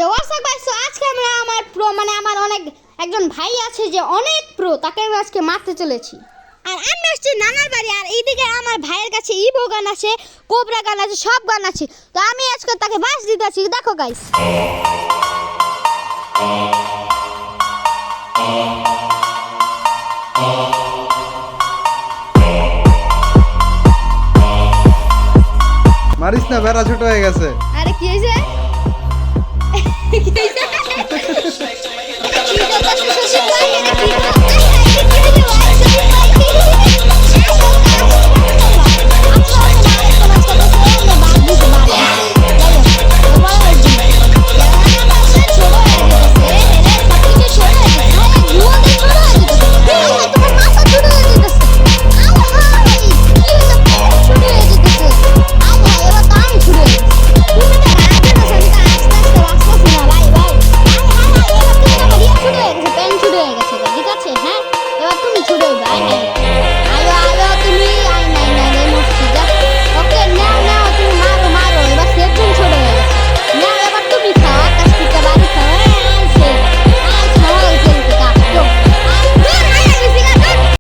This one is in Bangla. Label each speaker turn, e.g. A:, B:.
A: হোয়াটসঅ্যাপ গাইস, তো আজকে আমরা আমার প্রো মানে আমার অনেক একজন ভাই আছে যে অনেক প্রো, তাকে আমি আজকে মারতে চলেছি। আর আমি আসছি নানার বাড়ি, আর এইদিকে আমার ভাইয়ের কাছে ইভো গান আছে, কোবরা গান আছে, সব গান আছে। তো আমি আজকে তাকে বাস দিতেছি, দেখো গাইস।
B: মারিস না, বেড়া ছোট হয়ে গেছে।
A: আরে কি হয়েছে?